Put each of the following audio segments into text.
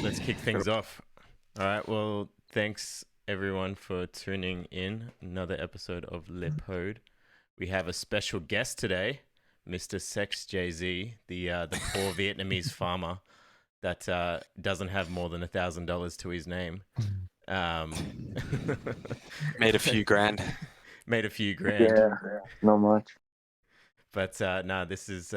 Let's kick things off. All right. Well, thanks everyone for tuning in. Another episode of Le Poad. We have a special guest today, Mr. Sex Jay-Z, the poor Vietnamese farmer that doesn't have more than $1,000 to his name. Um, Made a few grand. made a few grand. Yeah, not much. But no, this is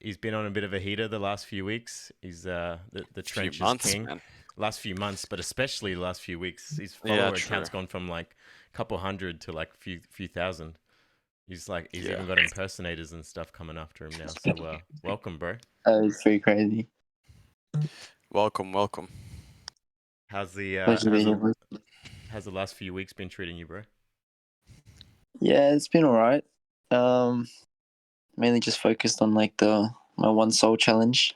he's been on a bit of a heater the last few weeks. He's the Few trenches months, king. man. Last few months, but especially the last few weeks. His Yeah, follower true. account's gone from like a couple hundred to like few thousand. He's Yeah. even got impersonators and stuff coming after him now. So welcome, bro. It's pretty crazy. Welcome. How's the Pleasure to be here. how's the last few weeks been treating you, bro? Yeah, it's been alright. Mainly just focused on like my one soul challenge.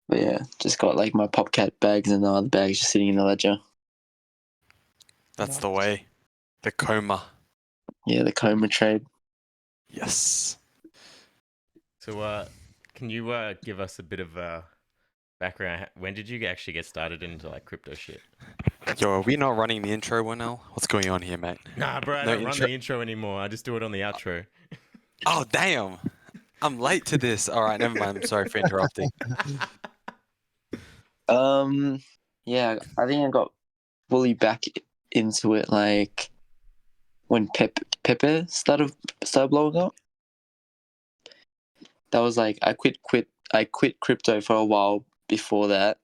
But yeah, just got like my popcat bags and the other bags just sitting in the ledger. That's the way. The coma. Yeah, the coma trade. Yes. So can you give us a bit of background? When did you actually get started into like crypto shit? Yo, are we not running the intro one now? What's going on here, mate? Nah, bro, I No don't run intro? the intro anymore. I just do it on the outro. Oh, damn. I'm late to this. All right, never mind. I'm sorry for interrupting. Yeah, I think I got fully back into it like when Pepe started blowing up. That was like I quit crypto for a while before that.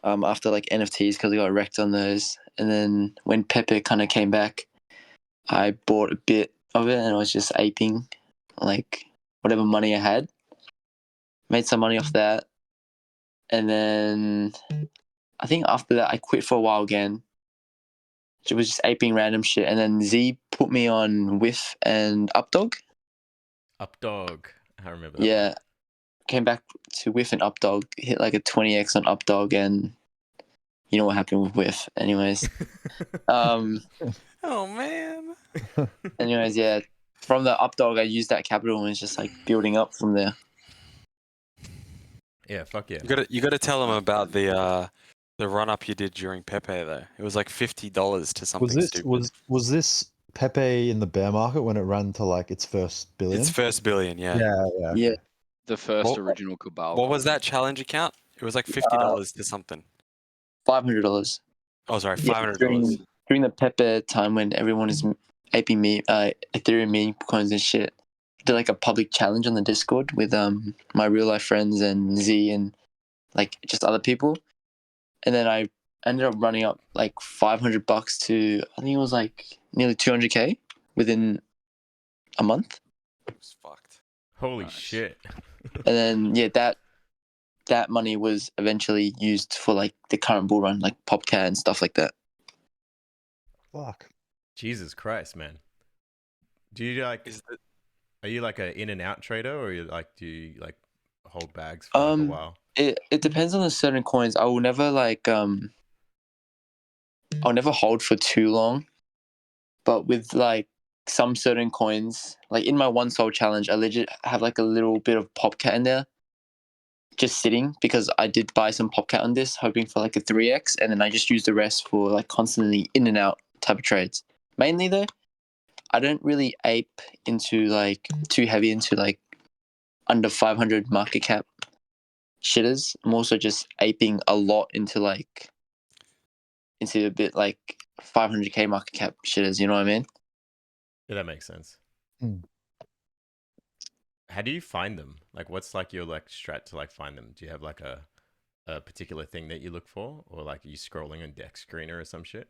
After like NFTs because I got wrecked on those, and then when Pepe kind of came back, I bought a bit of it and I was just aping like whatever money I had. Made some money off that, and then I think after that I quit for a while again. It was just aping random shit, and then Z put me on Whiff and Updog. Updog. I remember that. Yeah, came back to Whiff and Updog, hit like a 20x on Updog, and you know what happened with Whiff. Anyways, One. Oh, man. yeah. From the Updog, I used that capital and it's just like building up from there. Yeah, fuck yeah. You gotta tell them about the run up you did during Pepe though. It was like $50 to something stupid. Was this Pepe in the bear market when it ran to like its first billion? Its first billion, yeah. Yeah. Yeah. The first What- original Cabal. What was that challenge account? It was like $50 to something. $500. Oh, sorry, Yeah, $500. during the Pepe time when everyone is aping me, Ethereum meme coins and shit. I did like a public challenge on the Discord with my real life friends and Z and like just other people, and then I ended up running up like $500 to I think it was like nearly 200k within a month, It was fucked. Holy Nice. shit. and then yeah that money was eventually used for like the current bull run, like popcat and stuff like that. Fuck. Jesus Christ, man. Do you like? Are you like a in and out trader, or do you like hold bags for like a while? It depends on the certain coins. I will never like I'll never hold for too long. But with like some certain coins, like in my one soul challenge, I legit have like a little bit of popcat in there, just sitting because I did buy some popcat on this, hoping for like a 3x, and then I just use the rest for like constantly in and out type of trades. Mainly though, I don't really ape into like too heavy into like under 500 market cap shitters. I'm also just aping a lot into a bit like 500k market cap shitters. You know what I mean? Yeah, that makes sense. Hmm. How do you find them? Like, what's like your like strat to like find them? Do you have like a particular thing that you look for, or like are you scrolling on Dex Screener or some shit?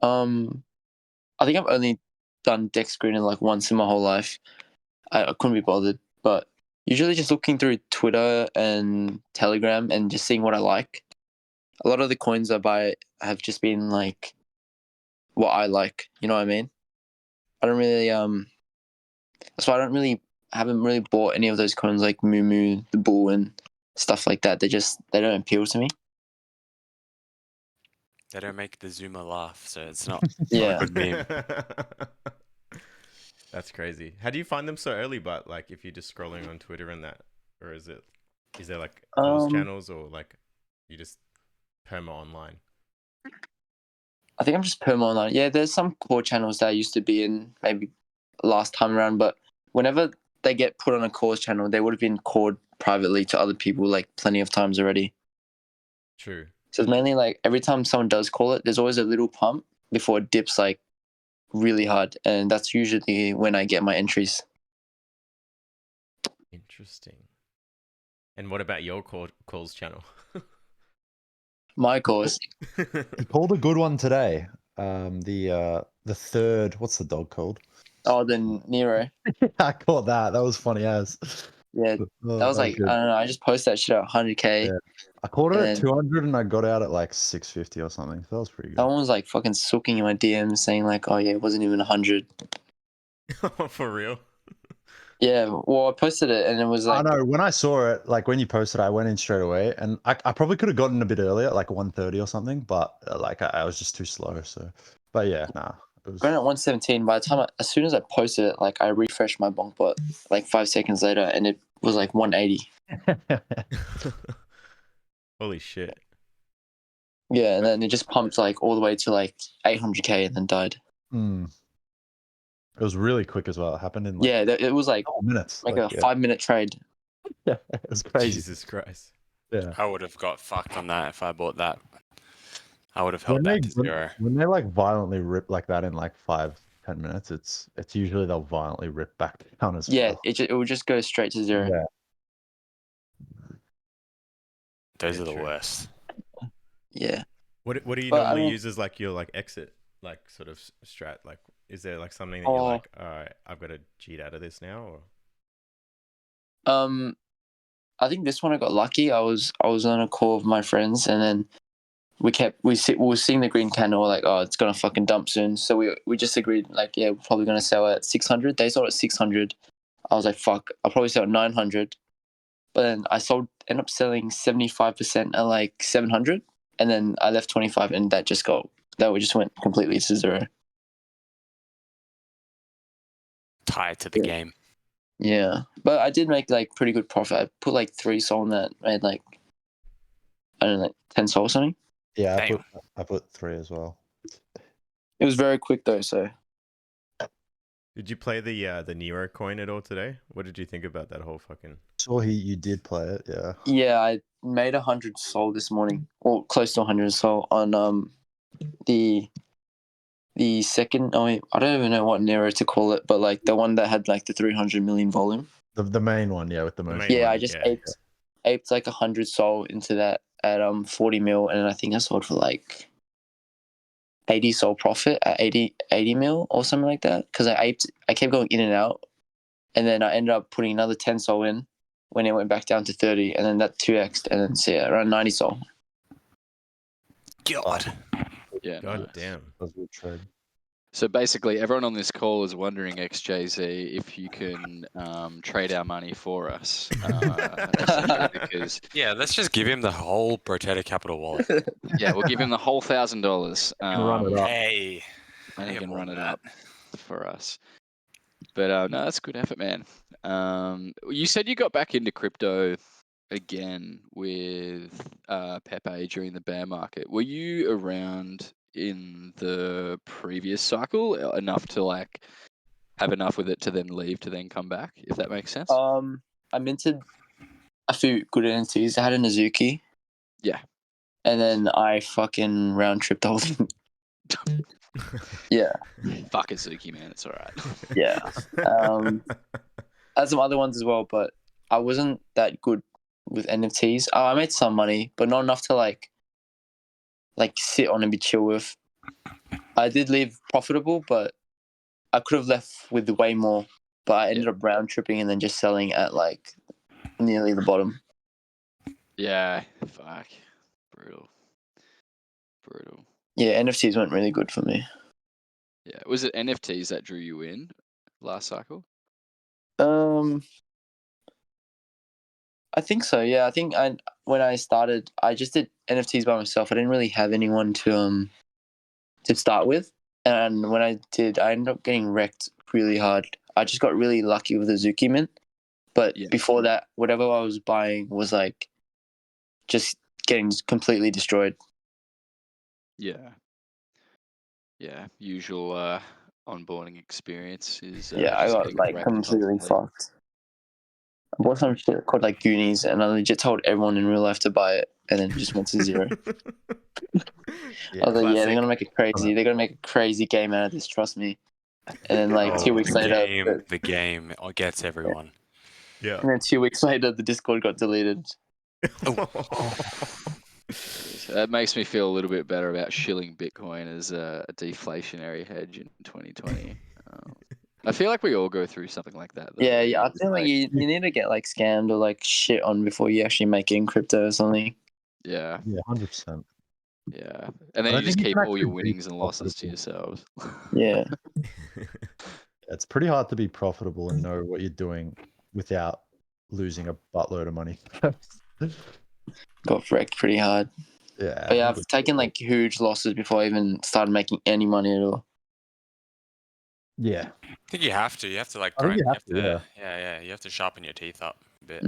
I think I've only done Dex Screener like once in my whole life. I couldn't be bothered, but usually just looking through Twitter and Telegram and just seeing what I like. A lot of the coins I buy have just been like what I like. You know what I mean? I don't really that's why haven't really bought any of those coins like Moo Moo, the Bull, and stuff like that. They don't appeal to me. They don't make the Zoomer laugh, so it's not, Yeah. not a good meme. That's crazy. How do you find them so early? But like, if you're just scrolling on Twitter and that, or is it? Is there like calls Um, channels or like you just perma online? I think I'm just perma online. Yeah, there's some core channels that I used to be in maybe last time around, but whenever they get put on a cause channel, they would have been called privately to other people like plenty of times already. True. So it's mainly like every time someone does call it, there's always a little pump before it dips like really hard, and that's usually when I get my entries. Interesting. And what about your calls channel? My cause. He called a good one today. The third, what's the dog called? Oh, then Neiro. I caught that. That was funny as. Yeah, that was like, good. I don't know. I just posted that shit at 100K. Yeah. I caught it And at then 200 and I got out at like 650 or something. So that was pretty good. someone was like fucking sooking in my DMs saying like, oh yeah, it wasn't even 100. For real? Yeah, well, I posted it and it was I like, know. When I saw it, like when you posted, I went in straight away, and I probably could have gotten a bit earlier, like 130 or something, but like I was just too slow. So, but yeah, nah, it was. going at 117. By the time, as soon as I posted it, like I refreshed my bonk bot like 5 seconds later, and it was like 180. Holy shit. Yeah, and then it just pumped like all the way to like 800K and then died. It was really quick as well. It happened in like Yeah, it was like minutes. like a 5-minute trade. Yeah, it was crazy. Jesus Christ. Yeah. I would have got fucked on that if I bought that. I would have held that to zero. When they like violently rip like that in like 5-10 minutes, it's usually they'll violently rip back down as Yeah, well. it will just go straight to zero. Yeah. Those Yeah, are the true. worst. Yeah. What do you But, I normally mean- use as like your like exit like sort of strat? Like is there like something that Oh. you're like, all right, I've got to cheat out of this now, or I think this one I got lucky. I was on a call with my friends, and then we were seeing the green candle, like, oh, it's gonna fucking dump soon. So we just agreed, like, yeah, we're probably gonna sell at 600. They sold at 600. I was like, fuck, I'll probably sell at 900. But then I ended up selling 75% at like 700, and then I left 25, and that just went completely to zero. Tied to the game. Yeah, but I did make like pretty good profit. I put like 3 sol in that, made like, I don't know, like 10 sol or something. Yeah, Damn. I put 3 as well. It was very quick though, so. did you play the Neiro coin at all today? What did you think about that whole fucking? Saw you did play it, yeah. Yeah, I made 100 sol this morning, or close to 100 sol on the second. I don't even know what Neiro to call it, but like the one that had like the 300 million volume. The main one, yeah, with the most. main Yeah, one, I just yeah. aped like 100 sol into that at 40 mil, and I think I sold for like 80 sol profit at 80 mil or something like that. Because I kept going in and out, and then I ended up putting another 10 sol in when it went back down to 30, and then that 2x'd, and then so yeah, around 90 sol. God. Yeah. God nice. damn. That was a good trade. So basically, everyone on this call is wondering, XJZ, if you can trade our money for us. Essentially, because Yeah, let's just give him the whole Brotato Capital wallet. yeah, we'll give him the whole $1,000. run it up. Hey. And he I can want run it that. up for us. But no, that's good effort, man. You said you got back into crypto again with Pepe during the bear market. Were you around in the previous cycle enough to like have enough with it to then leave to then come back, if that makes sense? I minted a few good NFTs. I had a Nazuki. Yeah. And then I fucking round tripped the whole thing. Yeah. Fuck Azuki, man. It's all right. Yeah. I had some other ones as well, but I wasn't that good with NFTs. I made some money, but not enough to like sit on and be chill with. I did leave profitable, but I could have left with way more. But I ended up round tripping and then just selling at like nearly the bottom. Yeah. Fuck. Brutal. Yeah, NFTs went really good for me. Yeah. Was it NFTs that drew you in last cycle? I think so. Yeah, I think when I started, I just did NFTs by myself. I didn't really have anyone to start with, and when I did, I ended up getting wrecked really hard. I just got really lucky with the Zuki mint, But Yeah. before that, whatever I was buying was like just getting completely destroyed. Yeah. Yeah. Usual onboarding experience is Yeah, I just got getting like wrecked completely constantly. fucked. I bought some shit called like Goonies, and I legit told everyone in real life to buy it, and then it just went to zero. I was like, yeah, they're gonna make it crazy. They're gonna make a crazy game out of this. Trust me. And then like 2 weeks later, the game gets everyone. Yeah. and then 2 weeks later, the Discord got deleted. So that makes me feel a little bit better about shilling Bitcoin as a deflationary hedge in 2020. I feel like we all go through something like that. Though. Yeah, I It's feel like you need to get like scammed or like shit on before you actually make it in crypto or something. Yeah, Yeah, 100%. yeah, and then I you don't just think you keep can all your actually be winnings and losses to profitable. yourselves. Yeah, It's pretty hard to be profitable and know what you're doing without losing a buttload of money. got wrecked pretty hard. Yeah. But yeah, I've taken like huge losses before I even started making any money at all. Yeah. I think you have to. You have to like I think grind. you have to, yeah. You have to sharpen your teeth up a bit.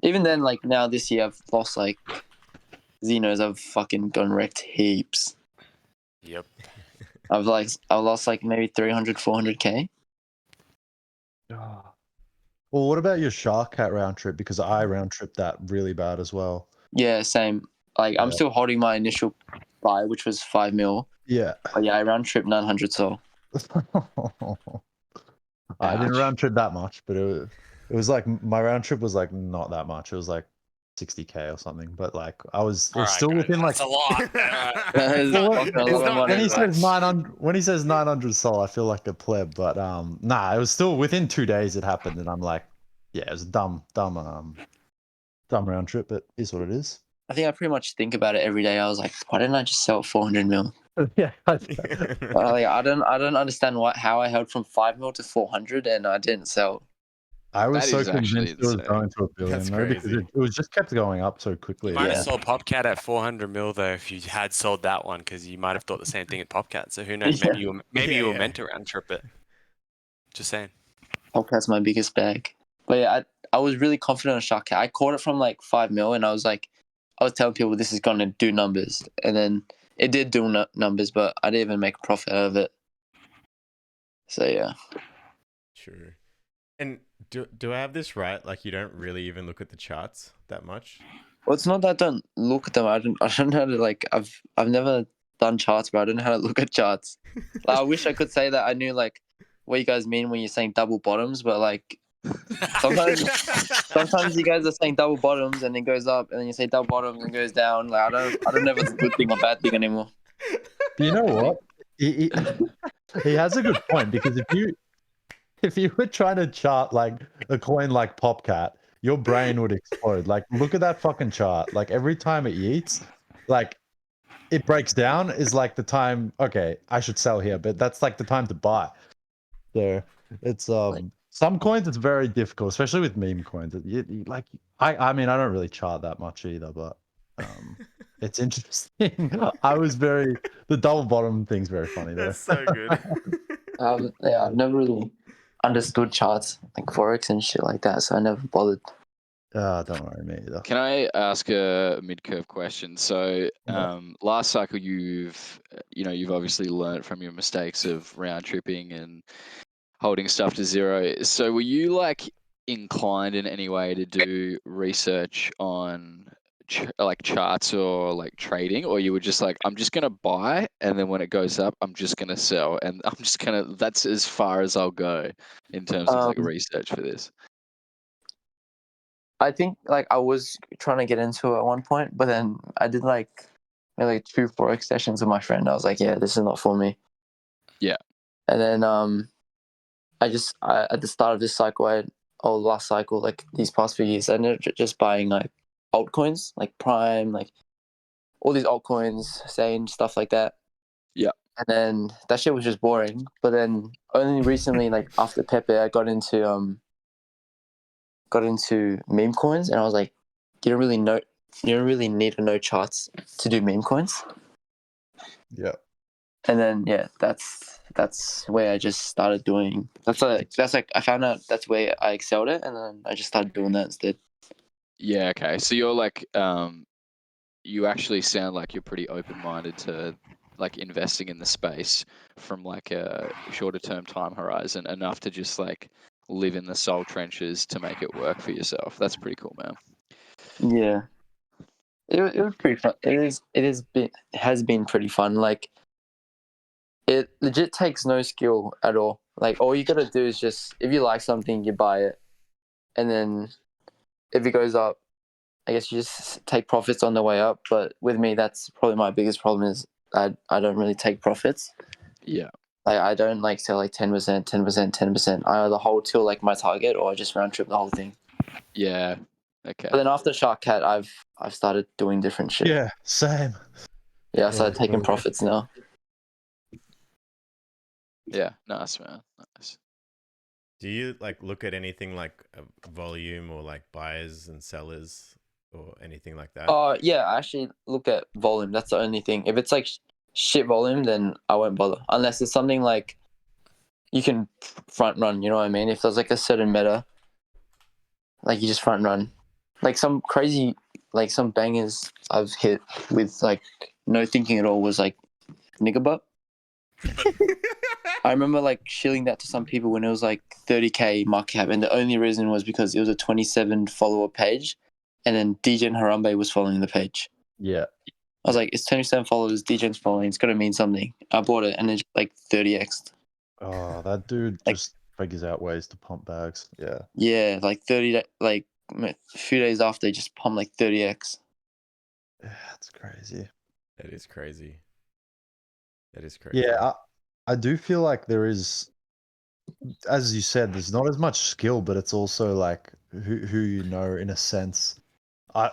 Even then, like now this year, I've lost like Xenos. I've fucking gone wrecked heaps. Yep. I lost like maybe 300, 400K. Well, what about your Shark Cat round trip? Because I round tripped that really bad as well. Yeah, same. Like I'm Yeah. still holding my initial buy, which was 5 mil. Yeah. But yeah, I round trip 900 sol. I didn't Ouch. round trip that much, but it was like my round trip was like not that much. It was like 60K or something. But like it was still within like That's a lot. That is Well, fucking a it's lot of not- money. when he bro. says 900, when he says 900 sol, I feel like a pleb. But nah, it was still within 2 days it happened, and I'm like, yeah, it was a dumb round trip. But it is what it is. I think I pretty much think about it every day. I was like, why didn't I just sell 400 mil? Yeah. I don't understand how I held from 5 mil to 400 and I didn't sell. I was That so is actually convinced it was insane. going to a billion, That's though, because crazy. it was just kept going up so quickly. You might Yeah. have sold Popcat at 400 mil though if you had sold that one, because you might have thought the same thing at Popcat. So who knows? Yeah. Maybe you were Yeah. meant to round trip it. Just saying. That's my biggest bag. But yeah, I was really confident on Shark Cat. I caught it from like 5 mil and I was telling people this is going to do numbers. And then it did do numbers, but I didn't even make a profit out of it. So yeah. True. And do I have this right? Like you don't really even look at the charts that much? Well, it's not that I don't look at them. I don't know how to like. I've never done charts, but I don't know how to look at charts. Like, I wish I could say that I knew like what you guys mean when you're saying double bottoms, but like sometimes you guys are saying double bottoms and it goes up, and then you say double bottoms and it goes down. Like I don't know if it's a good thing or bad thing anymore. You know what? He has a good point, because if you were trying to chart like a coin like Popcat, your brain would explode. Like, look at that fucking chart. Like every time it eats, like it breaks down is like the time. Okay, I should sell here, but that's like the time to buy. So it's some coins it's very difficult, especially with meme coins. Like I mean I don't really chart that much either, but it's interesting. The double bottom thing's very funny though. That's so good. Yeah, I've never really understood charts like forex and shit like that, so I never bothered. Don't worry, me either. Can I ask a mid-curve question? So, last cycle you've obviously learnt from your mistakes of round tripping and holding stuff to zero. So, were you like inclined in any way to do research on like charts or like trading, or you were just like, I'm just gonna buy, and then when it goes up, I'm just gonna sell, and that's as far as I'll go in terms of like research for this. I think like I was trying to get into it at one point, but then I did like maybe 2 forex sessions with my friend. I was like, yeah, this is not for me. Yeah. And then I at the start of this cycle, last cycle, like these past few years, I ended up just buying like altcoins, like Prime, like all these altcoins, Sane, stuff like that. Yeah. And then that shit was just boring. But then only recently, like after Pepe, I got into meme coins, and I was like, you don't really need to know charts to do meme coins. Yeah. And then yeah, that's where I just started doing. That's like I found out that's where I excelled at, and then I just started doing that instead. Yeah. Okay. So you're like, you actually sound like you're pretty open-minded to like investing in the space from like a shorter term time horizon, enough to just like live in the soul trenches to make it work for yourself. That's pretty cool, man. Yeah, it was pretty fun. It has been pretty fun. Like it legit takes no skill at all. Like all you gotta do is just, if you like something, you buy it, and then if it goes up, I guess you just take profits on the way up. But with me, that's probably my biggest problem is I don't really take profits. Yeah. Like I don't like sell like 10%, 10%, 10%. I either hold till like my target or I just round trip the whole thing. Yeah. Okay. But then after Shark Cat, I've started doing different shit. Yeah, same. Yeah, I started taking profits now. Yeah. Nice, man. Nice. Do you like look at anything like volume or like buyers and sellers or anything like that? Yeah, I actually look at volume. That's the only thing. If it's like shit volume, then I won't bother. Unless it's something like you can front run, you know what I mean? If there's like a certain meta, like you just front run. Like some crazy, like some bangers I've hit with like no thinking at all was like nigga butt. I remember like shilling that to some people when it was like 30k market cap, and the only reason was because it was a 27 follower page, and then DJ and Harambe was following the page. Yeah. I was like, it's 27 followers, DJ's following, it's got to mean something. I bought it and it's like 30x. Oh, that dude Like- just figures out ways to pump bags. Yeah. Yeah, like 30, like a few days after, just pumped like 30x. Yeah, that's crazy. That is crazy. That is crazy. Yeah, I do feel like there is, as you said, there's not as much skill, but it's also like who you know in a sense.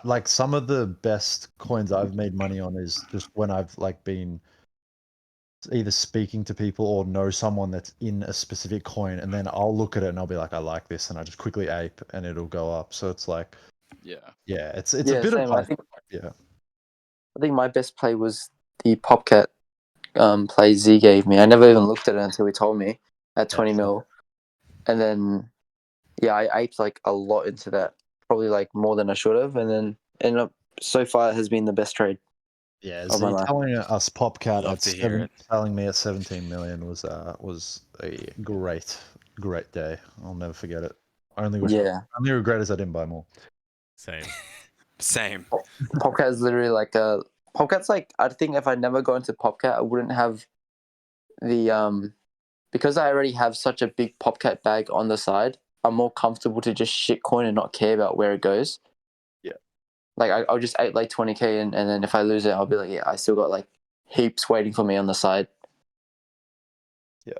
Like some of the best coins I've made money on is just when I've like been either speaking to people or know someone that's in a specific coin, and then I'll look at it and I'll be like, I like this, and I just quickly ape and it'll go up. So it's like, Yeah. yeah, it's Yeah, a bit same. of I like, think yeah. my best play was the popcat play Z gave me. I never even looked at it until he told me at 20 Yeah, mil. And then yeah, I aped like a lot into that, probably like more than I should have, and then ended up, so far it has been the best trade. Yeah, of my life. telling us popcat Love at to hear it. telling me at 17 million was a great day. I'll never forget it. Only regret is I didn't buy more. Same. Same. Popcat is literally like Popcat's like, I think if I never got into Popcat, I wouldn't have the because I already have such a big Popcat bag on the side. I'm more comfortable to just shitcoin and not care about where it goes. Yeah. Like I'll just ape like 20k, and then if I lose it, I'll be like, yeah, I still got like heaps waiting for me on the side. Yeah.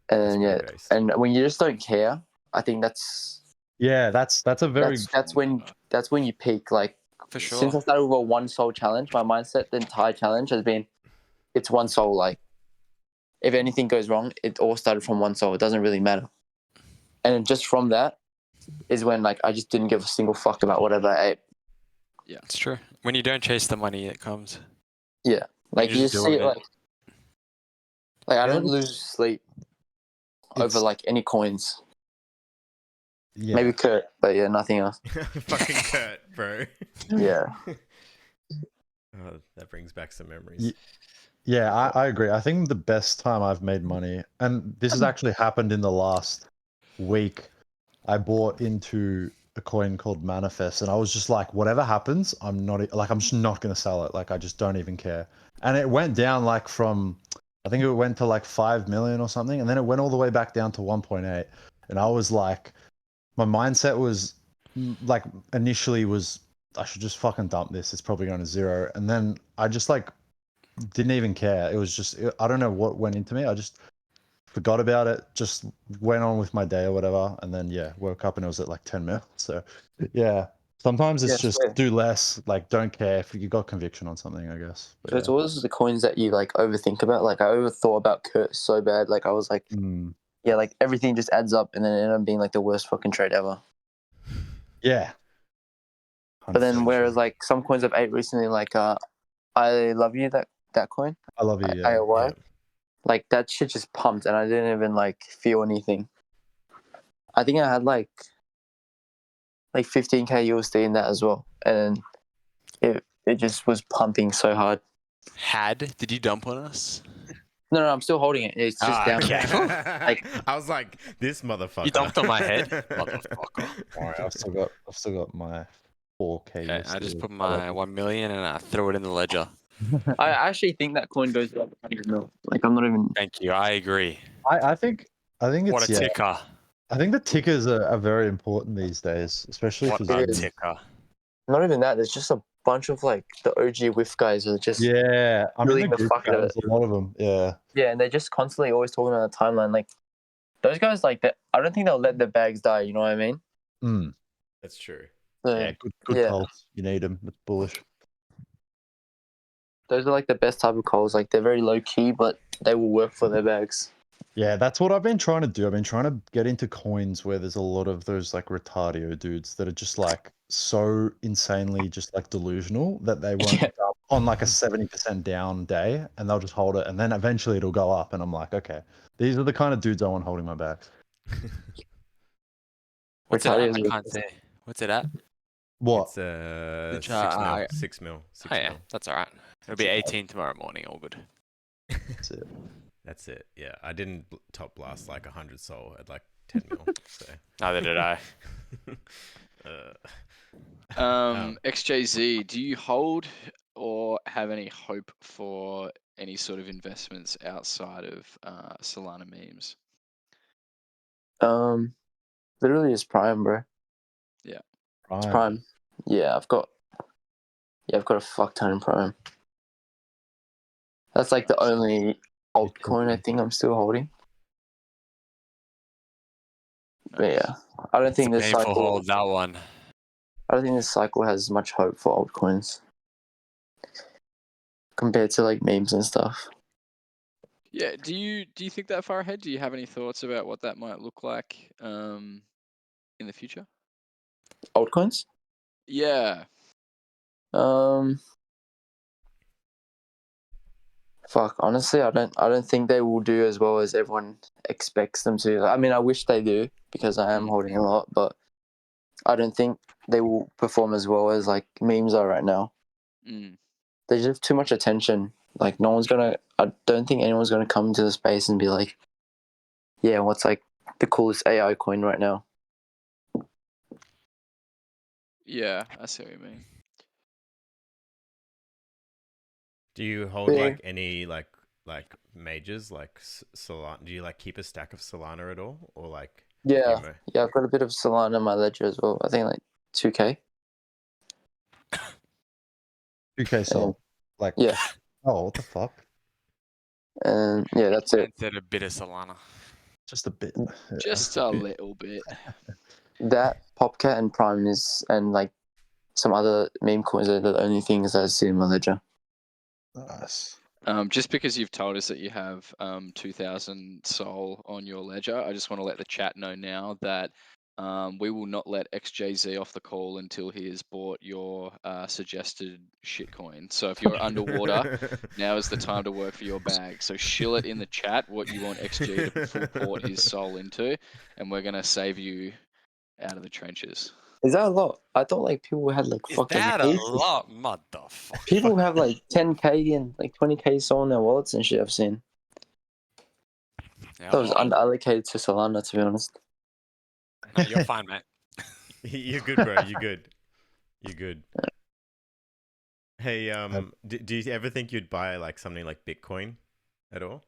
And then, yeah, based. and when you just don't care, I think that's a very that's when you peak. Like For sure. since I started with a one soul challenge, my mindset, the entire challenge has been, it's one soul. Like if anything goes wrong, it all started from one soul. It doesn't really matter. And just from that is when like I just didn't give a single fuck about whatever I ate. Yeah, it's true. When you don't chase the money, it comes. Yeah, like you just see it like I don't lose sleep over like any coins. Yeah. Maybe Kurt, but yeah, nothing else. Fucking Kurt, bro. Yeah. Oh, that brings back some memories. Yeah, I agree. I think the best time I've made money, and this has actually happened in the last week, I bought into a coin called Manifest, and I was just like, whatever happens, I'm just not going to sell it. Like, I just don't even care. And it went down like from, I think it went to like 5 million or something, and then it went all the way back down to 1.8. And I was like, my mindset was like, initially was, I should just fucking dump this. It's probably going to zero. And then I just like didn't even care. It was just, I don't know what went into me. I just forgot about it, just went on with my day or whatever. And then, yeah, woke up and it was at like 10 mil. So, yeah, sometimes it's just do less, like don't care if you got conviction on something, I guess. But So it's always the coins that you like overthink about. Like I overthought about Kurt so bad. Like I was like, yeah, like everything just adds up, and then it ended up being like the worst fucking trade ever. Yeah. But then, whereas like some coins I've ate recently, like I love you, that coin. I love you. Yeah. AOY. Like that shit just pumped, and I didn't even like feel anything. I think I had like 15k USD in that as well, and it just was pumping so hard. Did you dump on us? No, I'm still holding it. It's just down. okay. Like, I was like, this motherfucker. You dumped on my head, motherfucker. Alright, I've still got my 4k. Okay, I just USD. put my 1 million and I threw it in the ledger. I actually think that coin goes up 100 mil. Like I'm not even. Thank you. I agree. I think it's What a ticker. I think the tickers are very important these days, especially What for a Zoom. ticker. Not even that. There's just a bunch of like the OG whiff guys are just Yeah, I mean Really the the group fuck out of chat, there's a lot of them. Yeah, yeah, and they're just constantly always talking about the timeline. Like those guys, like that. I don't think they'll let their bags die. You know what I mean? That's true. So, yeah, good yeah. calls. You need them. It's bullish. Those are like the best type of calls. Like they're very low key, but they will work for their bags. Yeah, that's what I've been trying to do. I've been trying to get into coins where there's a lot of those like retardio dudes that are just like so insanely just like delusional that they won't Yeah. dump on like a 70% down day, and they'll just hold it, and then eventually it'll go up, and I'm like, okay, these are the kind of dudes I want holding my bags. What's it at? I Retarded. can't see. What's it at? What? It's 6 uh, mil. 6 mil. 6 Oh, yeah, mil. that's all right. It'll be 18 tomorrow morning. All good. That's it. That's it. Yeah, I didn't top blast like 100 soul at like 10 mil. So. Neither did I. XJZ, do you hold or have any hope for any sort of investments outside of Solana memes? Literally is Prime, bro. Yeah. It's Prime. Yeah, I've got a fuck ton in Prime. That's like the only altcoin I think I'm still holding. But yeah, I don't think this Painful cycle. hold, that one. I don't think this cycle has much hope for altcoins compared to like memes and stuff. Yeah. Do you think that far ahead? Do you have any thoughts about what that might look like in the future? Altcoins? Yeah. Fuck. Honestly, I don't think they will do as well as everyone expects them to. I mean, I wish they do because I am holding a lot, but I don't think they will perform as well as like memes are right now. They just have too much attention. Like no one's gonna. I don't think anyone's gonna come into the space and be like, "Yeah, what's like the coolest AI coin right now?" Yeah, I see what you mean. Do you hold Yeah. like any like majors like Solana? Do you like keep a stack of Solana at all, or like? Yeah, I've got a bit of Solana in my ledger as well. I think like 2k. 2k sold. Like, yeah. Oh, what the fuck? And yeah, that's it. Instead of bit of Solana. Just a bit. Just a little bit. That popcat and Prime is, and like some other meme coins are the only things that I see in my ledger. Nice. Just because you've told us that you have 2,000 Sol on your ledger, I just want to let the chat know now that we will not let XJZ off the call until he has bought your suggested shitcoin. So if you're underwater, now is the time to work for your bag. So shill it in the chat what you want XG to full port his Sol into, and we're going to save you out of the trenches. Is that a lot? I thought like people had like Is fucking that a heaps. lot, motherfucker? People have like 10k and like 20k Sol in their wallets and shit. I've seen. Yeah, That was underallocated to Solana, to be honest. no, you're fine, mate. You're good, bro. You're good. You're good. Hey, do you ever think you'd buy like something like Bitcoin at all?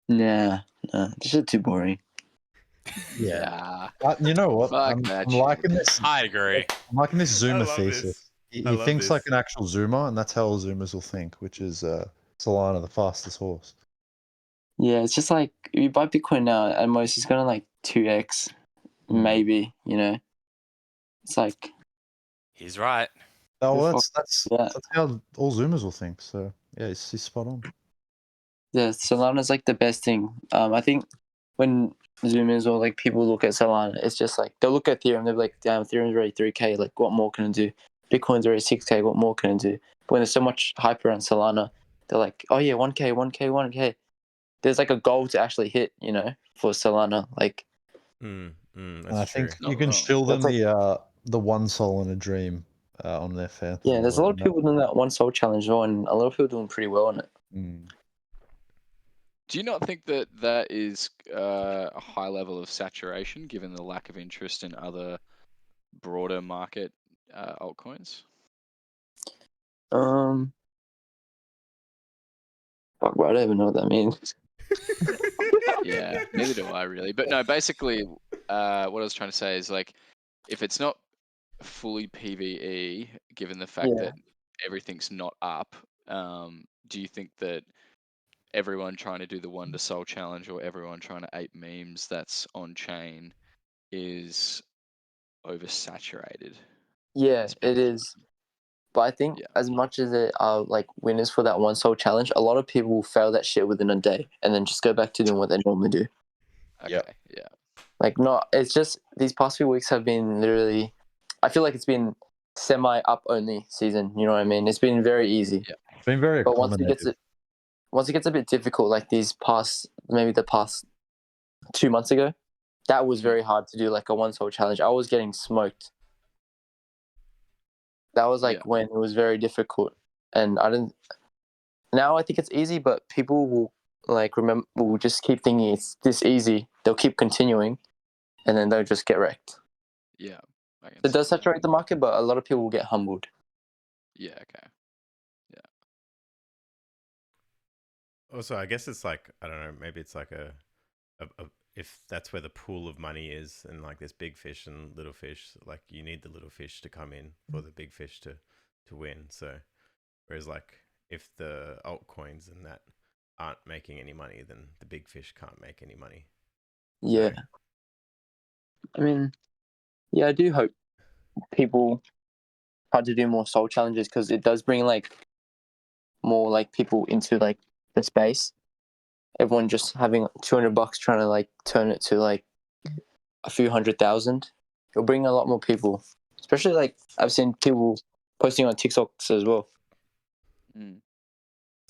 Nah, this is too boring. Yeah. You know what? Fuck I'm that liking this. I agree. I'm liking this Zoomer love thesis. this. He I love thinks this. like an actual Zoomer, and that's how all Zoomers will think, which is Solana, the fastest horse. Yeah, it's just like if you buy Bitcoin now, at most it's gonna like 2x, maybe. You know, it's like. He's right. Oh, well, Yeah. that's how all Zoomers will think. So yeah, he's spot on. Yeah, Solana's like the best thing. I think when Zoomers or like people look at Solana, it's just like they'll look at Ethereum, they'll be like, damn, Ethereum's already 3k, like what more can it do? Bitcoin's already 6k, what more can it do? But when there's so much hype around Solana, they're like, oh yeah, 1k, 1k, 1k. there's like a goal to actually hit, you know, for Solana. Like, And That's I true. think Not you can wrong. shill them That's the one soul in a dream on their Phantom. yeah, or there's a lot of whatever. people doing that one soul challenge, though, and a lot of people doing pretty well on it. Do you not think that that is a high level of saturation given the lack of interest in other broader market altcoins? Fuck, bro, I don't even know what that means. Yeah, neither do I really. But no, basically, what I was trying to say is like, if it's not fully PVE, given the fact Yeah. that everything's not up, do you think that everyone trying to do the Wonder Soul challenge or everyone trying to ape memes that's on chain is oversaturated? Yeah, Is it people's is. But I think Yeah. as much as there are like winners for that one soul challenge, a lot of people will fail that shit within a day and then just go back to doing what they normally do. Okay. Yep. Yeah. Like, no, it's just these past few weeks have been literally, I feel like it's been semi up only season. You know what I mean? It's been very easy. Yeah. It's been very But once accommodative. it gets a bit difficult, like maybe the past 2 months ago, that was very hard to do, like a one soul challenge. I was getting smoked. That was like Yeah. when it was very difficult, and I didn't. Now I think it's easy, but people will will just keep thinking it's this easy. They'll keep continuing, and then they'll just get wrecked. Yeah. I can It does see that. saturate the market, but a lot of people will get humbled. Yeah. Okay. Also, I guess it's like, I don't know, maybe it's like a if that's where the pool of money is, and like there's big fish and little fish, like you need the little fish to come in for the big fish to win. So whereas like if the altcoins and that aren't making any money, then the big fish can't make any money. Yeah. So, I mean, yeah, I do hope people try to do more soul challenges because it does bring like more like people into like the space. Everyone just having $200 trying to like turn it to like a few 100,000. It'll bring a lot more people, especially like I've seen people posting on TikToks as well.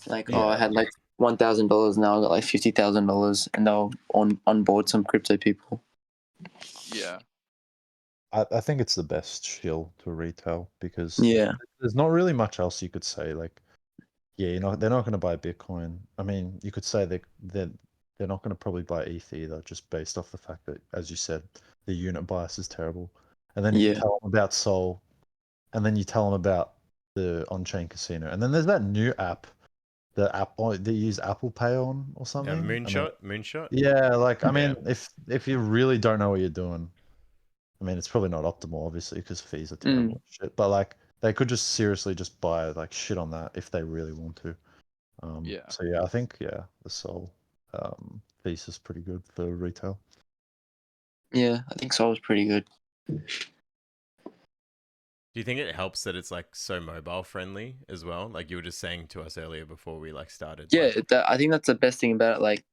Like, oh, I had like $1,000, now I got like $50,000, and they'll on board some crypto people. Yeah. I think it's the best shill to retail because Yeah, there's not really much else you could say. Like, yeah, they're not going to buy Bitcoin. I mean, you could say they're not going to probably buy ETH either, just based off the fact that, as you said, the unit bias is terrible. And then if you yeah, tell them about Sol, and then you tell them about the on-chain casino, and then there's that new app, the app they use Apple Pay on or yeah, something. Moonshot. Yeah, like I mean, Yeah. if you really don't know what you're doing, I mean, it's probably not optimal, obviously, because fees are terrible and shit. But like, they could just seriously just buy like shit on that if they really want to. Yeah. So yeah, I think the Sol thesis is pretty good for retail. yeah. I think Sol's pretty good. Do you think it helps that it's like so mobile friendly as well? Like you were just saying to us earlier before we like started. Yeah, like, I think that's the best thing about it. Like,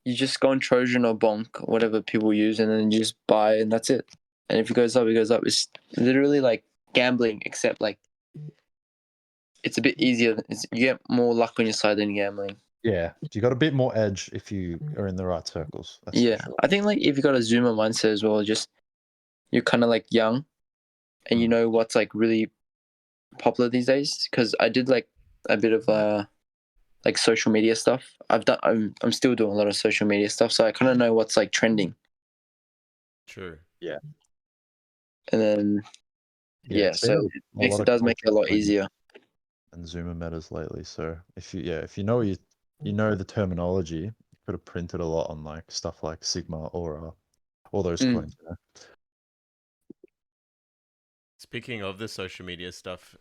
you just go on Trojan or Bonk, whatever people use, and then you just buy, and that's it. And if it goes up, it goes up. It's literally like gambling, except like it's a bit easier. You get more luck on your side than gambling. Yeah, you got a bit more edge if you are in the right circles. That's for Yeah, sure. I think like if you got a Zoomer mindset as well, just you're kind of like young, and you know what's like really popular these days. Because I did like a bit of like social media stuff. I'm still doing a lot of social media stuff, so I kind of know what's like trending. True. Yeah. And then it's so been it does make it a lot easier. and Zoomer metas lately. So if you know you know the terminology, you could have printed a lot on like stuff like Sigma or all those coins. You know? Speaking of the social media stuff,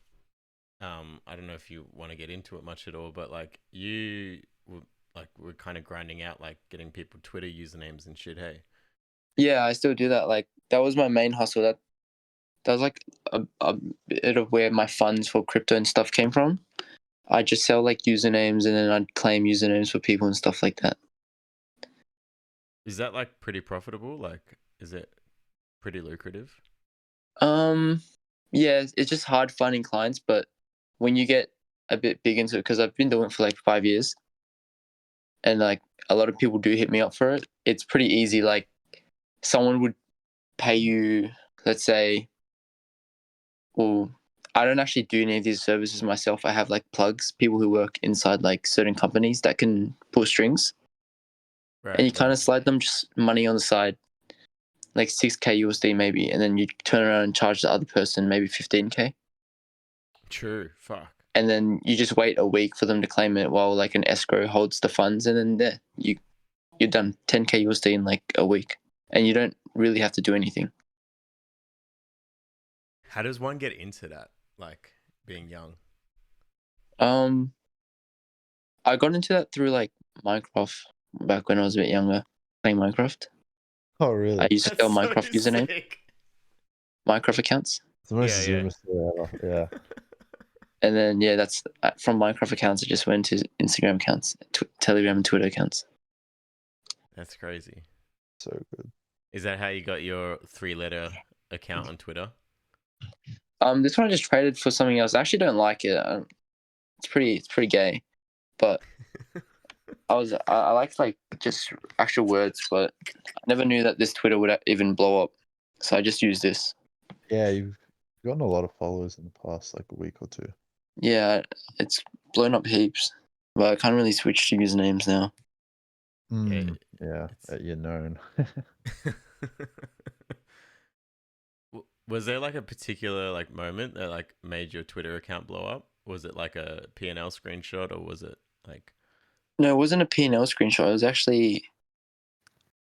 I don't know if you want to get into it much at all, but like we're kind of grinding out like getting people Twitter usernames and shit. Hey. Yeah, I still do that. Like that was my main hustle. That was like a bit of where my funds for crypto and stuff came from. I just sell like usernames, and then I'd claim usernames for people and stuff like that. Is that like pretty profitable? Like, is it pretty lucrative? Yeah, it's just hard finding clients, but when you get a bit big into it, because I've been doing it for like 5 years, and like a lot of people do hit me up for it, it's pretty easy. Like someone would pay you, let's say, well, I don't actually do any of these services myself. I have like plugs, people who work inside like certain companies that can pull strings, Right. and you kind of slide them just money on the side, like 6K USD maybe, and then you turn around and charge the other person maybe 15K. True. Fuck. And then you just wait a week for them to claim it while like an escrow holds the funds, and then there you're done 10K USD in like a week, and you don't really have to do anything. How does one get into that? Like being young. I got into that through like Minecraft back when I was a bit younger, playing Minecraft. Oh, really? I used to sell Minecraft username, Sick. Minecraft accounts, It's the most Yeah, Zoomer story ever. Yeah. and then yeah, that's from Minecraft accounts. I just went to Instagram accounts, Telegram, and Twitter accounts. That's crazy. So good. Is that how you got your 3-letter account on Twitter? This one I just traded for something else. I actually don't like it. It's pretty gay, but I liked like just actual words, but I never knew that this Twitter would even blow up, so I just used this. Yeah, you've gotten a lot of followers in the past like a week or two. Yeah, it's blown up heaps, but I can't really switch to usernames now. Yeah, you're known. Was there like a particular like moment that like made your Twitter account blow up? Was it like a P&L screenshot, or was it like? No, it wasn't a P&L screenshot. It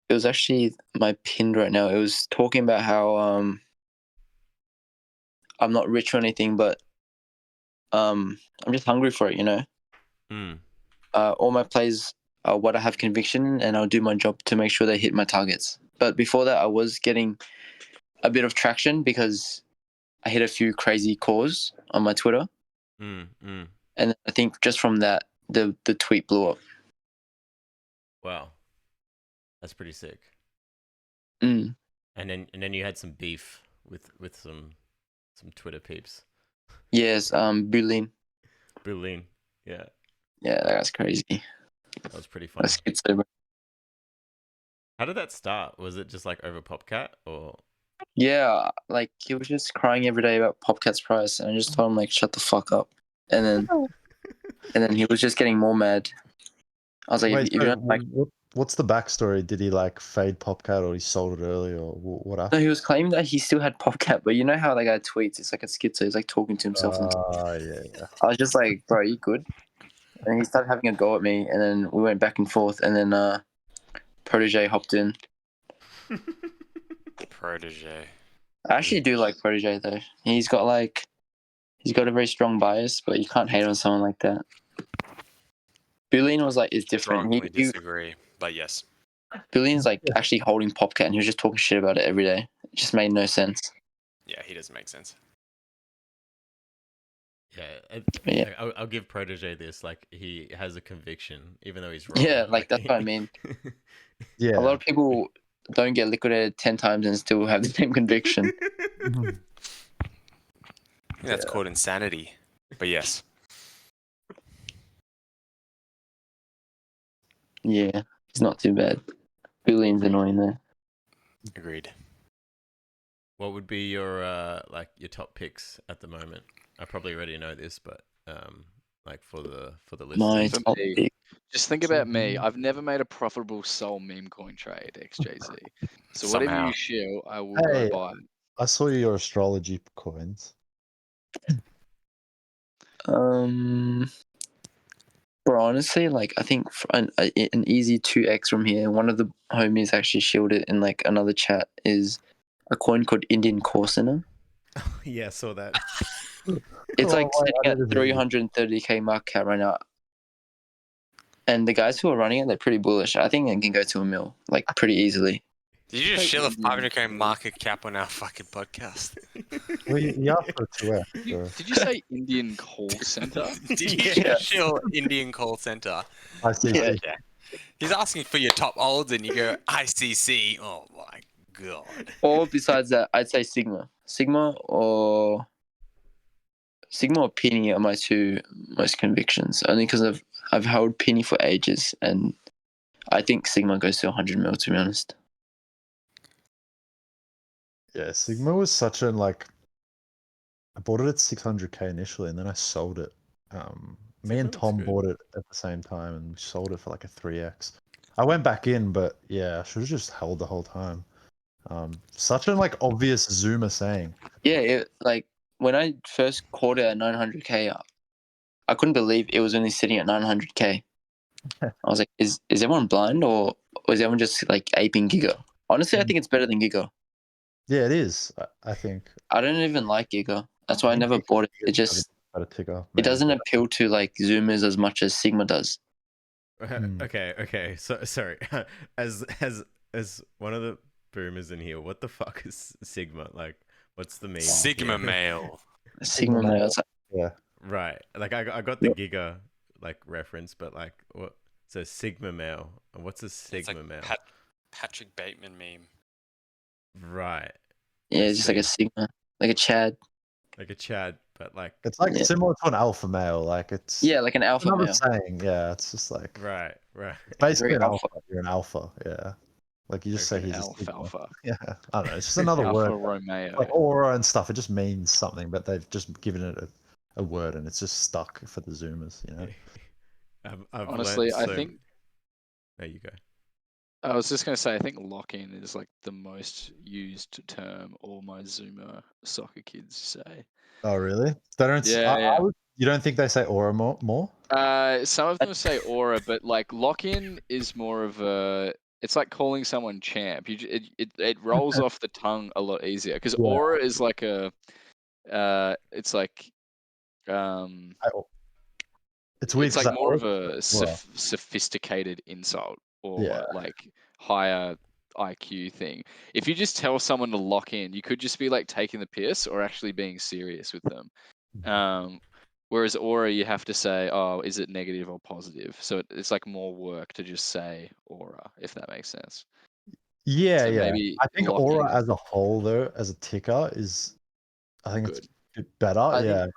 was actually my pinned right now. It was talking about how I'm not rich or anything, but I'm just hungry for it, you know. All my plays are what I have conviction in, and I'll do my job to make sure they hit my targets. But before that, I was getting a bit of traction because I hit a few crazy cores on my Twitter, and I think just from that, the tweet blew up. Wow, that's pretty sick. Mm. And then you had some beef with some Twitter peeps. Yes, Bulin. Yeah. Yeah, that's crazy. That was pretty funny. That's schizo, bro. How did that start? Was it just like over popcat, or? Yeah, like he was just crying every day about popcat's price, and I just told him like shut the fuck up, and then he was just getting more mad. I was like, Wait, if you don't like, what's the backstory? Did he like fade popcat, or he sold it early, or what no, happened? he was claiming that he still had popcat, but you know how that guy tweets? It's like a schizo. He's like talking to himself. Yeah. I was just like, bro, are you good? And he started having a go at me, and then we went back and forth, and then Protege hopped in. Protege. I actually do like Protege though. He's got a very strong bias, but you can't hate on someone like that. Bullion is different. Strongly disagree, but yes. Bullion's like actually holding popcat, and he was just talking shit about it every day. It just made no sense. Yeah, he doesn't make sense. Yeah, I'll give Protege this. Like, he has a conviction, even though he's wrong. Yeah, like that's what I mean. Yeah. A lot of people don't get liquidated 10 times and still have the same conviction. I think that's called insanity. But yes. Yeah, it's not too bad. Bullion's annoying though. Agreed. What would be your your top picks at the moment? I probably already know this, but like for the My listeners. top me, pick. Just think about me. I've never made a profitable soul meme coin trade, XJZ. So whatever Somehow. you shill, I will Hey. go buy. I saw your astrology coins. Bro, honestly, like I think for an easy 2x from here, one of the homies actually shielded in like another chat is a coin called Indian Core Center. Yeah, I saw that. It's like wait, sitting at 330k market cap right now. And the guys who are running it, they're pretty bullish. I think it can go to $1 million, like pretty easily. Did you just shill a 500k market cap on our fucking podcast? Well, you asked for 2x. Did you say Indian call center? Did you Yeah. just shill Indian call center? I see. Yeah. He's asking for your top odds and you go ICC. Oh my god. Or besides that, I'd say Sigma. Sigma or Penny are my two most convictions. Only because I've held Penny for ages, and I think Sigma goes to 100 mil, to be honest. Yeah, Sigma was such an like. I bought it at 600k initially, and then I sold it. Me and Sigma looks Tom good. bought it at the same time, and we sold it for like a 3x. I went back in, but yeah, I should have just held the whole time. Such an like obvious Zoomer saying. Yeah, like when I first caught it at 900k, I couldn't believe it was only sitting at 900k. I was like, is everyone blind or is everyone just like aping Giga? Honestly, I think it's better than Giga. Yeah, it is. I think. I don't even like Giga. That's why I never bought it. It just Better ticker. it doesn't appeal to like Zoomers as much as Sigma does. Okay. So sorry. As one of the boomers in here, what the fuck is Sigma? Like, what's the meaning? Sigma here? male. Sigma male. Yeah. Right. Like I got the Giga like reference, but like what? So Sigma male. What's a It's Sigma like male? Patrick Bateman meme. Right. Yeah, I it's just like a see. Sigma, like a Chad. Like a Chad, but like It's like Yeah. similar to an alpha male. Like it's Yeah, like an alpha another male. saying. Yeah, it's just like right. basically Very an alpha. alpha. You're an alpha. Yeah. Like you just say Okay. he's a Alpha, Sigma. alpha. Yeah. I don't know. It's just another Alpha word. Romeo. Like aura and stuff. It just means something, but they've just given it a word, and it's just stuck for the Zoomers. You know. I've Honestly, learnt I so... think There you go. I was just going to say, I think lock-in is like the most used term all my Zoomer soccer kids say. Oh really? They don't. Yeah. You don't think they say aura more? Some of them say aura, but like lock-in is more of a. It's like calling someone champ. It rolls off the tongue a lot easier because Yeah. aura is like a. It's like. It's weird. It's like 'cause I more of always a say aura. sophisticated insult or Yeah. like higher IQ thing. If you just tell someone to lock in, you could just be like taking the piss or actually being serious with them. Whereas aura, you have to say, oh, is it negative or positive? So it's like more work to just say aura, if that makes sense. Yeah, So yeah. maybe I think lock aura in as a whole, though, as a ticker, is I think it's good. a bit better. I Yeah, think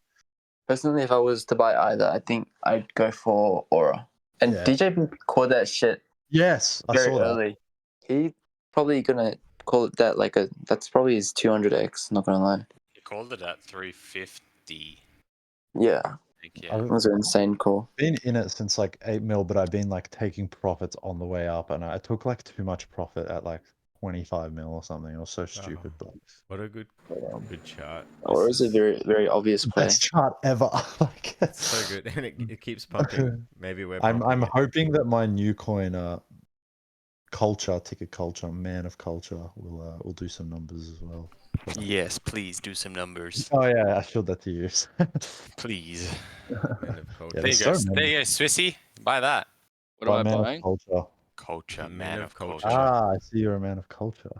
personally, if I was to buy either, I think I'd go for Aura. And Yeah. DJ called that shit yes, I very saw that. early. He probably gonna call it that that's probably his 200x. Not gonna lie. He called it at 350. Yeah, I think, yeah. that was an insane call. Been in it since like 8 mil, but I've been like taking profits on the way up, and I took like too much profit at like 25 mil or something. It was so stupid, but What a good chart. Aura is a very very obvious play. best chart ever. Like, It's so good, and it keeps pumping. Maybe we're I'm pumping it. hoping that my new coin, culture, ticket culture, man of culture, will do some numbers as well. Yes, please do some numbers. Oh yeah, I showed that to you. Please. Man of culture. Yeah, There you there's go. so There many. you go, Swissy. Buy that. What am I man buying? of culture. Culture, Man man of of culture. culture. Ah, I see you're a man of culture.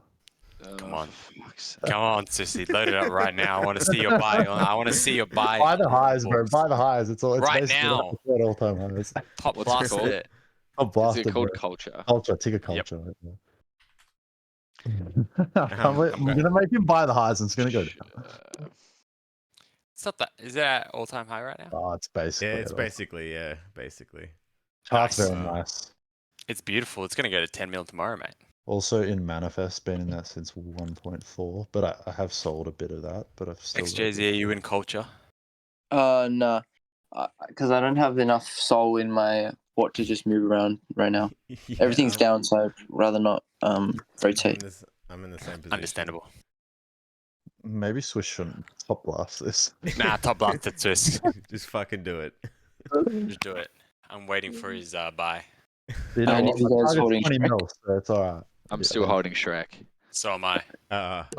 Come on. For fuck's sake. Come on, Sissy. Load it up right now. I want to see your buy. I want to see your buy. Buy the highs, bro. books. Buy the highs. It's Right basically now. all time highs. Top What's it blasted called? it. Top Is blasted, it called bro. culture? Culture, ticker Yep. culture. I'm gonna make him buy the highs, and it's gonna go down. It's not that. Is it at all-time high right now? Oh, it's basically. Yeah, it's basically. Chart's Nice. very Wow. nice. It's beautiful. It's gonna go to 10 mil tomorrow, mate. Also in Manifest, been in that since 1.4, but I have sold a bit of that, but I've still got XJZ, are you in culture? No, because I don't have enough soul in my port to just move around right now. Yeah, Everything's down, so I'd rather not rotate. I'm in the same position. Understandable. Maybe Swiss shouldn't top blast this. Nah, top blasted Swiss. Just fucking do it. Just do it. I'm waiting for his buy. You I know need what? you My guys target's holding 20 Shrek. mil, so it's alright. I'm still holding Shrek. So am I.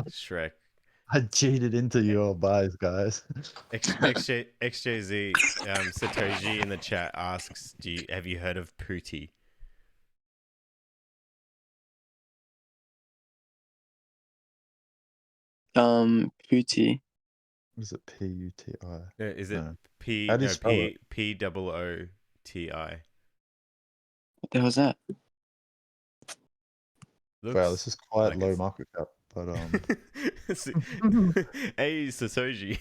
Shrek. I cheated into your buys, guys. XJZ Satoshi in the chat asks, have you heard of Pooty? Pooty. Is it P-U-T-I? Is it No. P? How do you No, spell it? P-O-O-T-I. What the hell's that? Wow, this is quite like low it's- market cap, but Hey, Satoshi.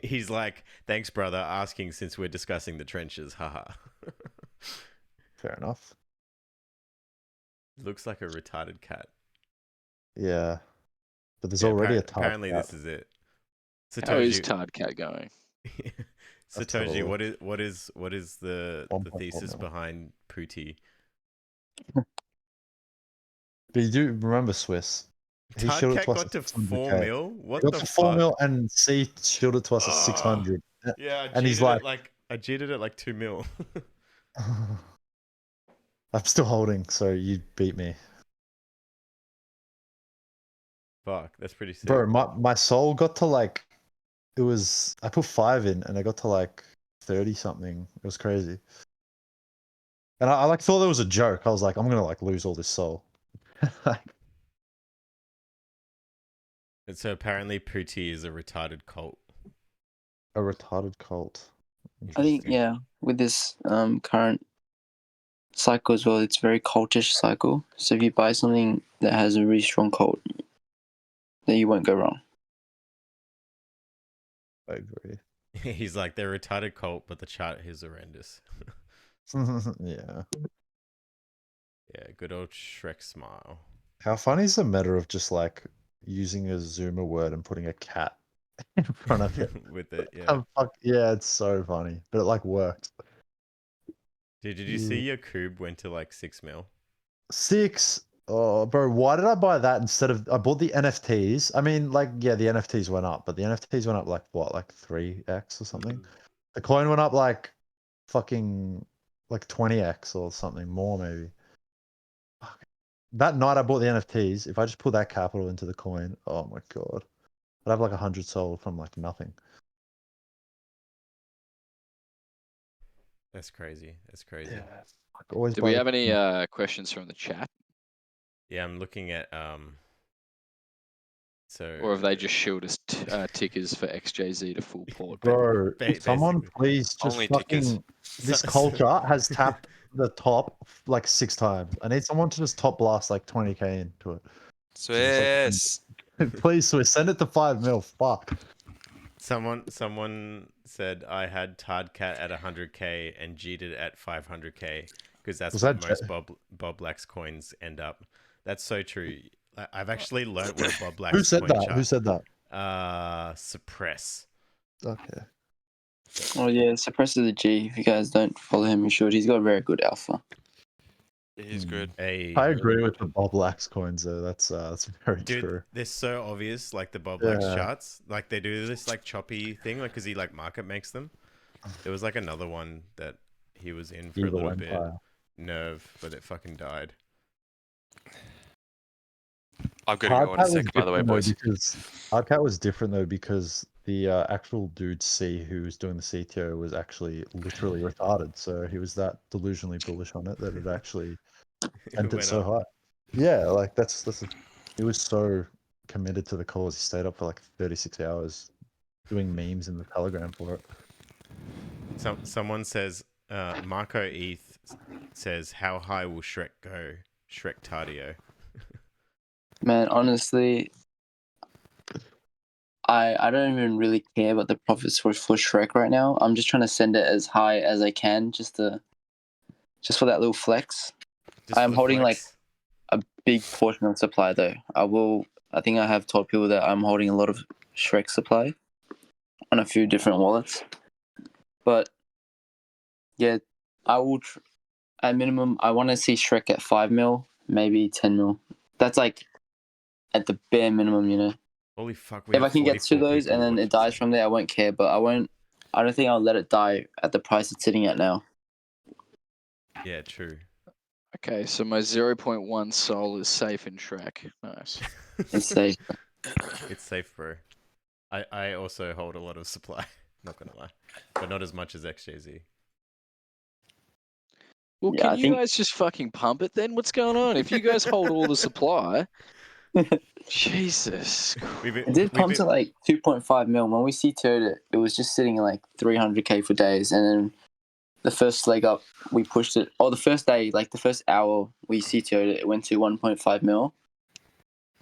He's like, thanks, brother, asking since we're discussing the trenches. Haha. Fair enough. Looks like a retarded cat. Yeah. But there's Yeah, already a tard apparently cat. this is it. How is Satoshi, Tard Cat going? Let's have a Satoshi, look. what is the 1.4 thesis mil. behind Pooty? But you do remember Swiss. He shielded Tardcat to us got at to 4 600k. mil? He What got the to 4 fuck? mil and C shielded to us at Oh, 600. Yeah, And he's like, I cheated at like 2 mil. I'm still holding, so you beat me. Fuck, that's pretty sick. Bro, my soul got to like, I put 5 in and I got to like 30 something. It was crazy. And I like thought it was a joke. I was like, I'm gonna like lose all this soul. And so apparently Pooty is a retarded cult. A retarded cult. I think Interesting. with this current cycle as well, it's very cultish cycle. So if you buy something that has a really strong cult, then you won't go wrong. I agree. He's like, they're a retarded cult, but the chart is horrendous. Yeah. Yeah, good old Shrek smile. How funny is the meta of just like using a zoomer word and putting a cat in front of it? With it, yeah. Yeah, it's so funny, but it like works. Dude, did you see your Coob went to like 6 mil? 6. Oh, bro, why did I buy that instead of I bought the NFTs? I mean, like, yeah, the NFTs went up, but the NFTs went up like what, like 3x or something? The coin went up like fucking like 20x or something more, maybe. Fuck. That night I bought the NFTs. If I just put that capital into the coin, oh my god, I'd have like 100 sold from like nothing. That's crazy. That's crazy. Yeah. Like, always Do buy we the have any coin. questions from the chat, Yeah, I'm looking at so or have they just shielded us tickers for XJZ to full port? Bro, someone basically. please just Only tickets. fucking. This So- culture has tapped the top like 6 times. I need someone to just top blast like 20k into it. Swiss. Please, Swiss, send it to 5 mil. Fuck. Someone said I had Tardcat at 100k and G'd it at 500k because that's Was what that most Bob Black's coins end up. That's so true. I've actually learned what a Bob Who Black's said coin that? chart. Who said that? Suppress. Okay. Oh yeah, Suppressor the G. If you guys don't follow him, you should. He's got a very good alpha. He's good. Hey, I agree with the Bob Lax coins though. That's very dude, true. they're so obvious. Like the Bob Black's Yeah. charts, like they do this like choppy thing, like because he like market makes them. There was like another one that he was in for a Evil little bit. Empire. Nerve, but it fucking died. I've got to go in a sec, by the way, boys. Hardcat was different though because the actual dude C who was doing the CTO was actually literally retarded. So he was that delusionally bullish on it that it actually sent it went so up. high. Yeah, like he was so committed to the cause. He stayed up for like 36 hours doing memes in the Telegram for it. Someone says, Marco ETH says, how high will Shrek go? Shrek Tardio. Man, honestly, I don't even really care about the profits for Shrek right now. I'm just trying to send it as high as I can, just for that little flex. Just I'm for the holding flex? like a big portion of supply though. I think I have told people that I'm holding a lot of Shrek supply on a few different wallets. But yeah, I will. At minimum, I want to see Shrek at 5 mil, maybe 10 mil. That's like at the bare minimum, you know. Holy fuck! We If have I can get to 44 those people and then it watching. dies from there, I won't care. But I don't think I'll let it die at the price it's sitting at now. Yeah, true. Okay, so my 0.1 soul is safe in Shrek. Nice. It's safe. It's safe, bro. I also hold a lot of supply. Not gonna lie, but not as much as XJZ. Well, Yeah, can I you think- guys just fucking pump it then? What's going on? If you guys hold all the supply, Jesus. It did pump to like 2.5 mil. When we CTO'd it, it was just sitting at like 300k for days. And then the first leg up, we pushed it. Oh, the first day, like the first hour we CTO'd it, it went to 1.5 mil.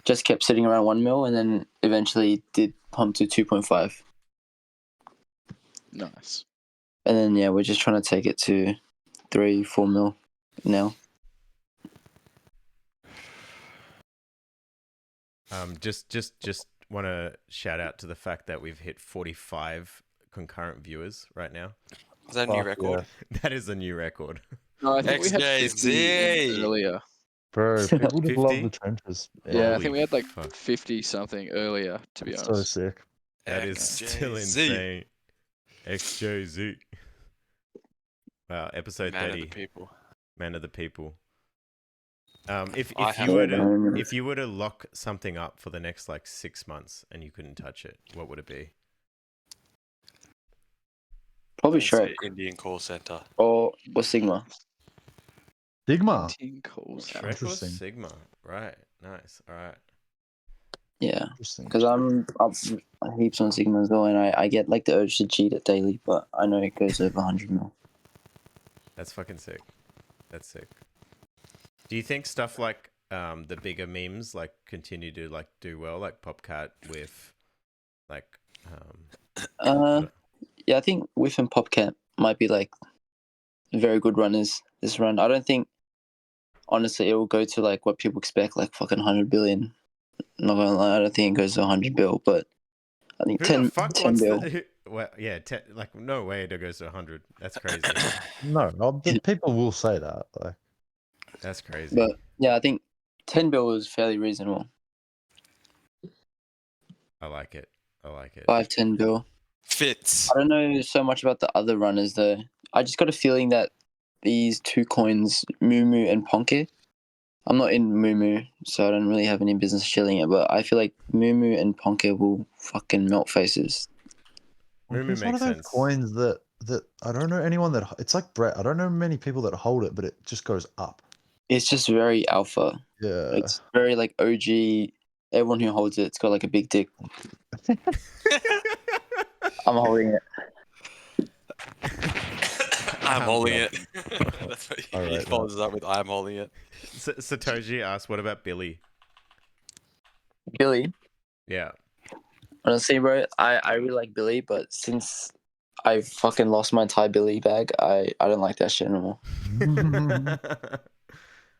Just kept sitting around 1 mil and then eventually did pump to 2.5. Nice. And then, yeah, we're just trying to take it to 3-4 mil. now. Just want to shout out to the fact that we've hit 45 concurrent viewers right now. Is that a new Fuck record? That is a new record. No, I think we had 50 XJZ. earlier. Bro, people just love 50? the trenches. Yeah, I Holy think we had like fuck. 50 something earlier, to be So honest. sick. That is still XJZ. insane. XJZ. Wow, episode Man 30. of the people. Man of the people. If I if have you were it. to if you were to lock something up for the next like 6 months and you couldn't touch it, what would it be? Probably Don't say Shrek Indian call center. or Sigma. Stigma. Team calls. Shrek or Interesting. Sigma? Right. Nice. All right. Yeah, Interesting. because I'm up heaps on Sigma as well, and I get like the urge to cheat it daily, but I know it goes over 100 mil. That's fucking sick. That's sick. Do you think stuff like the bigger memes like continue to like do well, like popcat with like Yeah, I think Whiff and Popcat might be like very good runners this run. I don't think, honestly, it will go to like what people expect, like fucking 100 billion. Not gonna lie, I don't think it goes to 100 bill, but I think who 10, the fuck 10 wants bill. well, yeah, like no way it goes to 100. That's crazy. No, people will say that. Like, That's crazy. But yeah, I think 10 bill is fairly reasonable. I like it. I like it. 5, 10 bill. Fits. I don't know so much about the other runners though. I just got a feeling that these two coins, Moo and Ponke, I'm not in Moo, so I don't really have any business shilling it, but I feel like Moo and Ponke will fucking melt faces. Moo it's one makes of those sense. coins that I don't know anyone that it's like Brett. I don't know many people that hold it, but it just goes up. It's just very alpha. Yeah. It's very like OG. Everyone who holds it's got like a big dick. I'm holding it. I'm holding it. That's what All he right, follows up with. I'm holding it. Satoshi asked, "What about Billy?" Billy, Yeah. honestly, bro, I really like Billy, but since I fucking lost my Thai Billy bag, I don't like that shit anymore.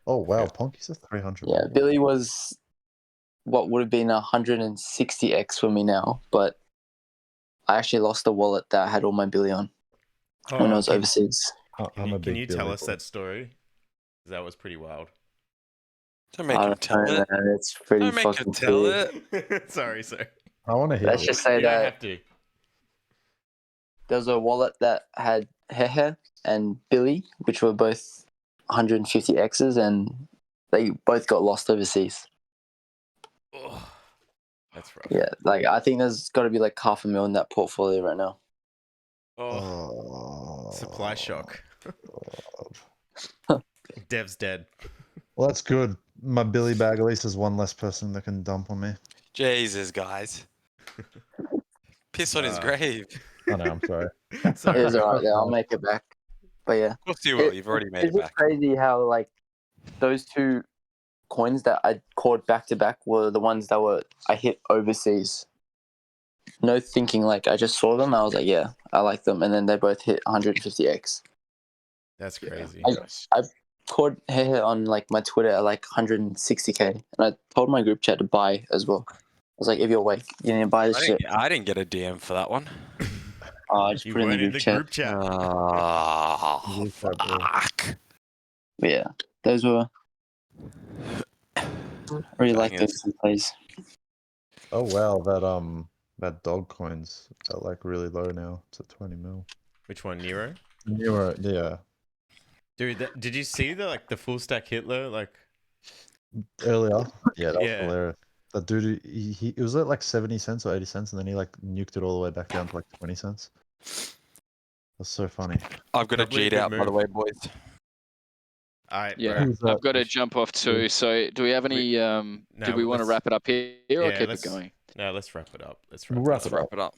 Oh wow, Ponky's a 300. Yeah, Billy was what would have been 160x for me now, but I actually lost the wallet that I had all my Billy on when I was overseas. Can you tell us that story? That was pretty wild. Don't make him tell it. Man, it's pretty Don't make him fucking tell weird. it. Sorry. I want to hear Let's it. just say You don't that have to. there was a wallet that had Hehe and Billy, which were both 150x's, and they both got lost overseas. Oh, that's rough. Yeah, like I think there's got to be like $500,000 in that portfolio right now. Oh, supply shock. Dev's dead. Well, that's good. My Billy bag at least is one less person that can dump on me. Jesus, guys. Piss on his grave. I know, I'm sorry. Sorry. It is alright there. I'll make it back. But yeah, Of course you will. You've already made it's it just back. crazy how like those two coins that I caught back to back were the ones that I hit overseas. No thinking, like I just saw them. I was like, yeah, I like them, and then they both hit 150x. That's crazy. I caught Hehe on like my Twitter at like 160k, and I told my group chat to buy as well. I was like, if you're awake, you need to buy this shit. I didn't get a DM for that one. I just You put it weren't in the group chat. Oh, fuck. But yeah, those were. I really like Bangers. those two plays. Oh wow, that dog coin's at like really low now. It's at 20 mil. Which one, Neiro? Newer, yeah. Dude, did you see the full stack Hitler? Like Earlier. Yeah, that was Yeah. hilarious. That dude, he it was at like 70 cents or 80 cents, and then he like nuked it all the way back down to like 20 cents. That's so funny. I've got a Probably a G'd good out, by the move. way, boys. Yeah, Who's that? I've got to jump off too. So, do we have any? Do we want to wrap it up here or keep it going? No, let's wrap it up. Let's We'll wrap wrap it it up. Wrap it up.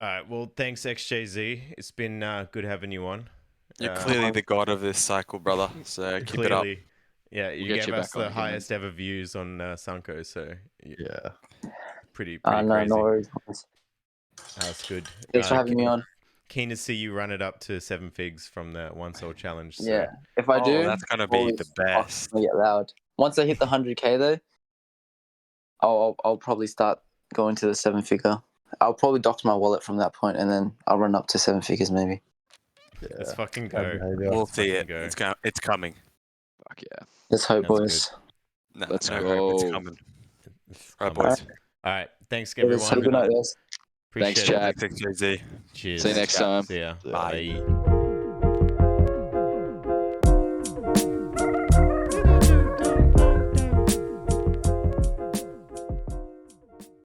All right. Well, thanks XJZ. It's been good having you on. You're clearly the god of this cycle, brother. So keep it up. Clearly. Yeah, you get gave you us back on the again. highest ever views on Sanko, so Yeah. pretty No crazy. worries. That's good. Thanks for having me on. keen to see you run it up to 7 figs from the one soul challenge. So. Yeah, if I do, that's gonna be holy the fuck, best. it's gonna get loud. Once I hit the 100K though, I'll probably start going to the 7-figure. I'll probably dock my wallet from that point, and then I'll run up to 7 figures maybe. Let's fucking Bad go. behavior. We'll Let's see fucking it. go. It's coming. Fuck yeah. Let's hope, Sounds boys. No, Let's no go. hope it's coming. It's Right, coming. boys. All right. Thanks, Let's have a everyone. good night, guys. Appreciate Thanks, it. Chad. Thanks, Jay-Z. Cheers. See you next time. See ya. Bye. Bye.